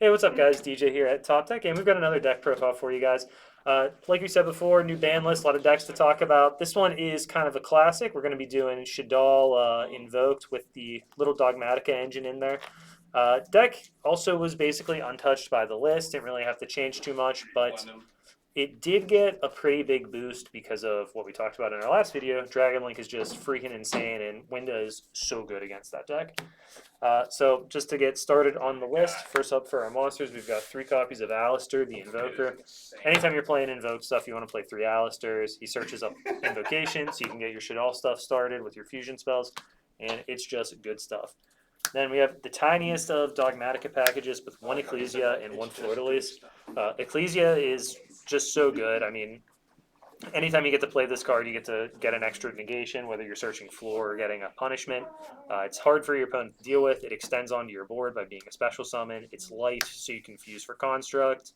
Hey, what's up, guys? DJ here at Top Deck, and we've got another deck profile for you guys. Like we said before, new ban list, a lot of decks to talk about. This one is kind of a classic. We're going to be doing Shaddoll Invoked with the little Dogmatica engine in there. Deck also was basically untouched by the list, didn't really have to change too much, but it did get a pretty big boost because of what we talked about in our last video. Dragon Link is just freaking insane, and Winda is so good against that deck. So just to get started on the list, first up for our monsters, we've got 3 copies of Alistair, the Invoker. Anytime you're playing Invoked stuff, you want to play 3 Alistairs. He searches up Invocation, so you can get your Shaddoll stuff started with your fusion spells, and it's just good stuff. Then we have the tiniest of Dogmatica packages with 1 Ecclesia and 1 Fleur-de-Lis. Ecclesia is just so good. I mean, anytime you get to play this card, you get to get an extra negation, whether you're searching floor or getting a punishment. It's hard for your opponent to deal with. It extends onto your board by being a special summon. It's light, so you can fuse for Construct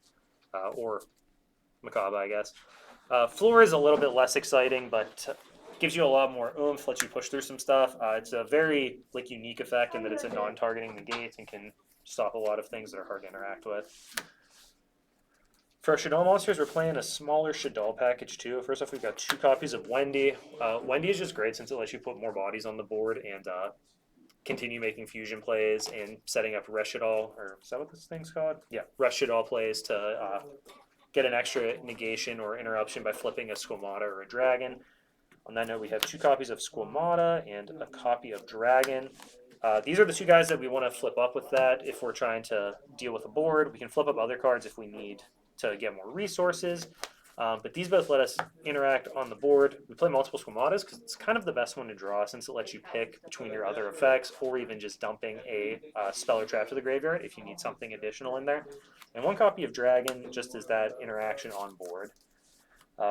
or Macabre, I guess. Floor is a little bit less exciting, but gives you a lot more oomph, lets you push through some stuff. It's a very unique effect in that it's a non-targeting negate and can stop a lot of things that are hard to interact with. For our Shaddoll monsters, we're playing a smaller Shaddoll package too. First off, we've got 2 copies of Wendy. Wendy is just great since it lets you put more bodies on the board and continue making fusion plays and setting up Shaddoll, or is that what this thing's called? Yeah, Shaddoll plays to get an extra negation or interruption by flipping a Squamata or a Dragon. On that note, we have 2 copies of Squamata and a copy of Dragon. These are the 2 guys that we want to flip up with that if we're trying to deal with a board. We can flip up other cards if we need to get more resources, but these both let us interact on the board. We play multiple Squamatas because it's kind of the best one to draw since it lets you pick between your other effects or even just dumping a spell or trap to the graveyard if you need something additional in there. And 1 copy of Dragon just as that interaction on board.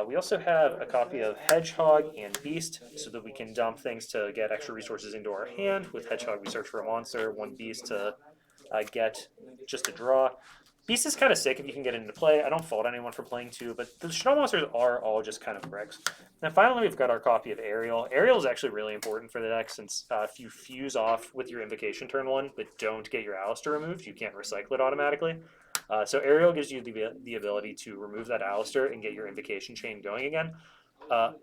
We also have a copy of Hedgehog and Beast so that we can dump things to get extra resources into our hand. With Hedgehog, we search for a monster, 1 Beast to get just a draw. Beast is kind of sick if you can get it into play. I don't fault anyone for playing 2, but the Shaddoll monsters are all just kind of bricks. And finally, we've got our copy of Ariel. Ariel is actually really important for the deck since if you fuse off with your Invocation turn 1, but don't get your Alistair removed, you can't recycle it automatically. So Ariel gives you the ability to remove that Alistair and get your Invocation chain going again.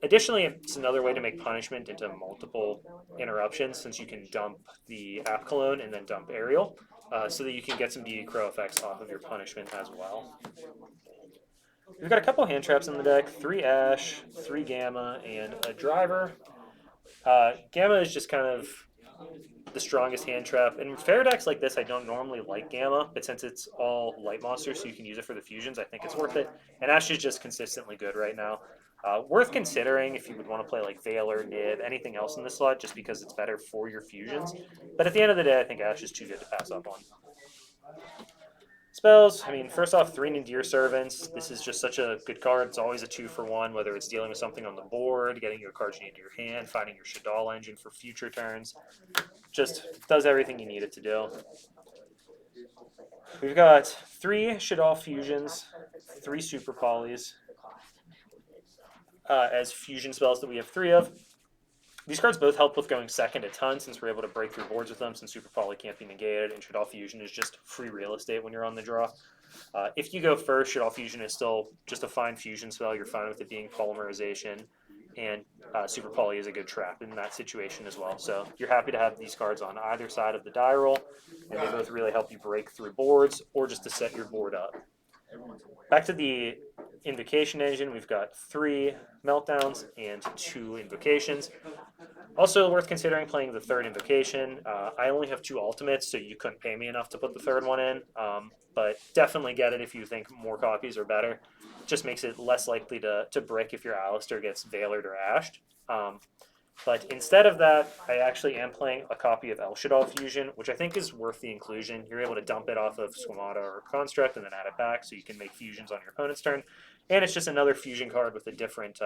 Additionally, it's another way to make punishment into multiple interruptions since you can dump the App Cologne and then dump Ariel. So that you can get some DD Crow effects off of your punishment as well. We've got a couple hand traps in the deck, 3 Ash, 3 Gamma, and a Driver. Gamma is just kind of the strongest hand trap. In fair decks like this, I don't normally like Gamma, but since it's all light monsters, so you can use it for the fusions, I think it's worth it. And Ash is just consistently good right now. Worth considering if you would want to play like Veiler, Nib, anything else in this slot, just because it's better for your fusions. But at the end of the day, I think Ash is too good to pass up on. Spells, I mean, first off, 3 Nadir Servants. This is just such a good card. It's always a 2-for-1, whether it's dealing with something on the board, getting you a card you need to your hand, finding your Shaddoll engine for future turns. Just does everything you need it to do. We've got 3 Shaddoll fusions, 3 super polys as fusion spells that we have 3 of. These cards both help with going second a ton since we're able to break through boards with them since Super Poly can't be negated and Shaddoll Fusion is just free real estate when you're on the draw. If you go first, Shaddoll Fusion is still just a fine fusion spell. You're fine with it being polymerization, and Super Poly is a good trap in that situation as well. So you're happy to have these cards on either side of the die roll, and they both really help you break through boards or just to set your board up. Back to the Invocation engine, we've got 3 Meltdowns and 2 Invocations. Also worth considering playing the 3rd Invocation. I only have 2 ultimates, so you couldn't pay me enough to put the 3rd one in, but definitely get it if you think more copies are better. It just makes it less likely to brick if your Alistair gets Veilered or Ashed. But instead of that, I actually am playing a copy of El Shaddoll Fusion, which I think is worth the inclusion. You're able to dump it off of Squamata or Construct and then add it back so you can make fusions on your opponent's turn. And it's just another fusion card with a different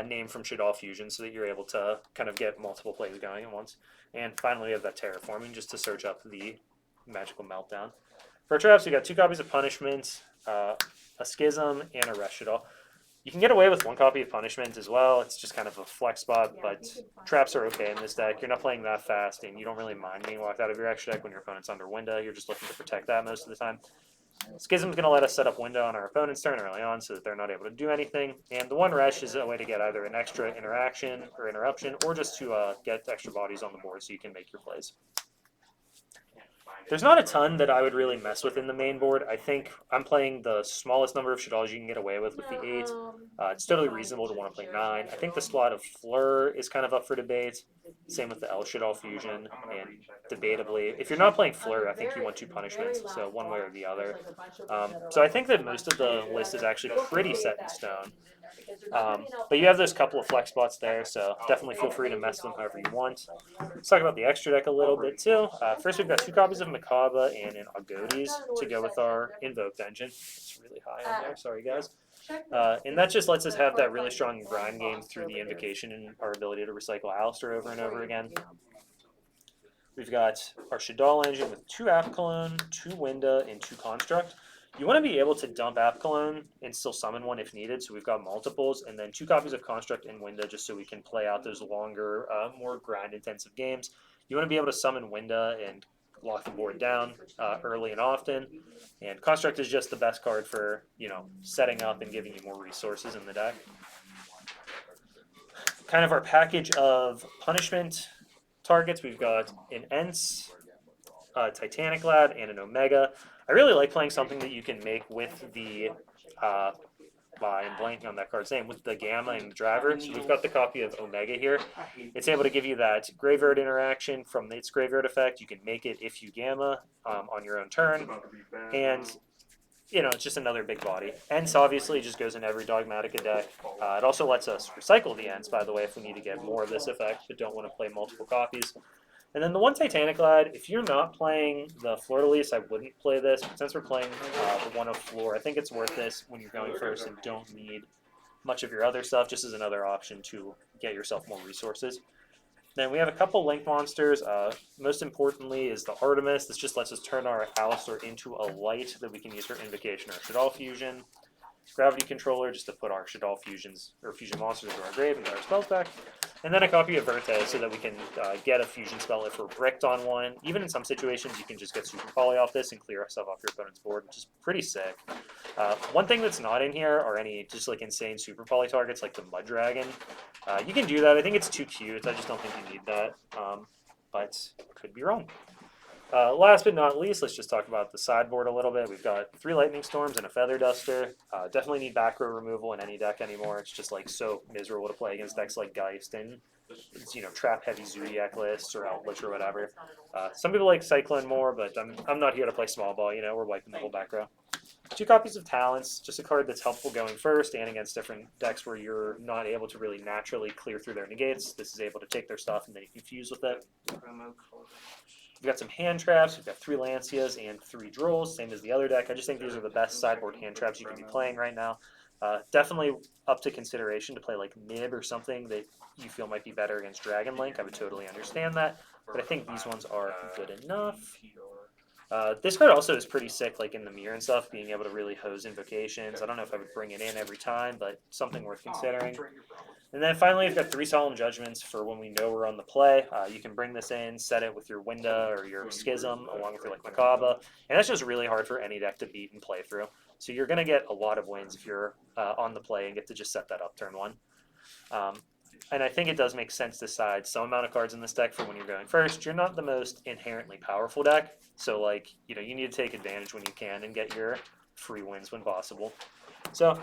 name from Shaddoll Fusion so that you're able to kind of get multiple plays going at once. And finally, we have that Terraforming just to search up the Magical Meltdown. For our traps, we got 2 copies of Punishment, a Schism, and a Shaddoll. You can get away with one copy of Punishment as well. It's just kind of a flex spot, but traps are okay in this deck. You're not playing that fast, and you don't really mind being locked out of your extra deck when your opponent's under window. You're just looking to protect that most of the time. Schism's going to let us set up window on our opponent's turn early on so that they're not able to do anything. And the one Resh is a way to get either an extra interaction or interruption, or just to get extra bodies on the board so you can make your plays. There's not a ton that I would really mess with in the main board. I think I'm playing the smallest number of Shaddolls you can get away with the 8. It's totally reasonable to want to play 9. I think the slot of Fleur is kind of up for debate. Same with the El Shaddoll fusion, and debatably, if you're not playing Fleur, I think you want 2 punishments, so one way or the other. So I think that most of the list is actually pretty set in stone. But you have those couple of flex spots there, so definitely feel free to mess them however you want. Let's talk about the extra deck a little bit too. First, we've got 2 copies of Makaba and an Agodes to go with our Invoked engine. It's really high on there, sorry guys. And that just lets us have that really strong grind game through the Invocation and our ability to recycle Alistair over and over again. We've got our Shaddoll engine with 2 App Cologne, 2 Winda, and 2 Construct. You want to be able to dump App Cologne and still summon one if needed, so we've got multiples, and then 2 copies of Construct and Winda just so we can play out those longer, more grind-intensive games. You want to be able to summon Winda and lock the board down early and often, and Construct is just the best card for, you know, setting up and giving you more resources in the deck. Kind of our package of punishment targets, we've got an Ents, Titanic Lad, and an Omega. I really like playing something that you can make with the, I'm blanking on that card's name, with the Gamma and Driver. So we've got the copy of Omega here. It's able to give you that graveyard interaction from its graveyard effect. You can make it if you Gamma on your own turn. And, you know, it's just another big body. Ents obviously just goes in every Dogmatica deck. It also lets us recycle the Ents, by the way, if we need to get more of this effect but don't want to play multiple copies. And then the one Titanic Lad, if you're not playing the Fleur-de-Lis, I wouldn't play this. But since we're playing the one of Floor, I think it's worth this when you're going first and don't need much of your other stuff, just as another option to get yourself more resources. Then we have a couple Link monsters. Most importantly is the Artemis. This just lets us turn our Alistair into a light that we can use for Invocation or Shaddoll Fusion. Gravity Controller, just to put our Shaddoll fusions or fusion monsters into our grave and get our spells back. And then a copy of Verte so that we can get a fusion spell if we're bricked on one. Even in some situations, you can just get Super Poly off this and clear yourself off your opponent's board, which is pretty sick. One thing that's not in here are any just like insane Super Poly targets like the Mud Dragon. You can do that. I think it's too cute. I just don't think you need that, but could be wrong. Last but not least, let's just talk about the sideboard a little bit. We've got 3 Lightning Storms and a Feather Duster. Definitely need back row removal in any deck anymore. It's just like so miserable to play against decks like Geist and, you know, trap heavy Zodiac lists or Outlet or whatever. Some people like Cyclone more, but I'm not here to play small ball. You know, we're wiping the whole back row. 2 copies of Talents, just a card that's helpful going first and against different decks where you're not able to really naturally clear through their negates. This is able to take their stuff and then you can fuse with it. We've got some hand traps. We've got 3 Lancias and 3 Drolls, same as the other deck. I just think these are the best sideboard hand traps you can be playing right now. Definitely up to consideration to play like Nib or something that you feel might be better against Dragon Link. I would totally understand that, but I think these ones are good enough. This card also is pretty sick, like in the mirror and stuff, being able to really hose Invocations. I don't know if I would bring it in every time, but something worth considering. And then finally, we've got 3 Solemn Judgments for when we know we're on the play. You can bring this in, set it with your Winda or your Schism, along with your like Makaba, and that's just really hard for any deck to beat and play through. So you're going to get a lot of wins if you're on the play and get to just set that up turn 1. And I think it does make sense to side some amount of cards in this deck for when you're going first. You're not the most inherently powerful deck, so like, you know, you need to take advantage when you can and get your free wins when possible. So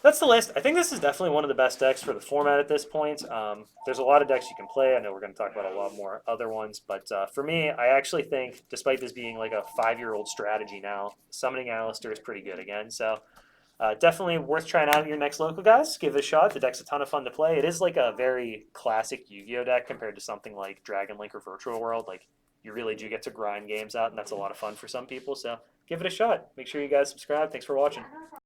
that's the list. I think this is definitely one of the best decks for the format at this point. There's a lot of decks you can play. I know we're going to talk about a lot more other ones, but for me, I actually think, despite this being like a 5-year-old strategy now, summoning Alistair is pretty good again. So definitely worth trying out at your next local, guys. Give it a shot. The deck's a ton of fun to play. It is like a very classic Yu-Gi-Oh deck compared to something like Dragon Link or Virtual World. Like, you really do get to grind games out, and that's a lot of fun for some people. So give it a shot. Make sure you guys subscribe. Thanks for watching.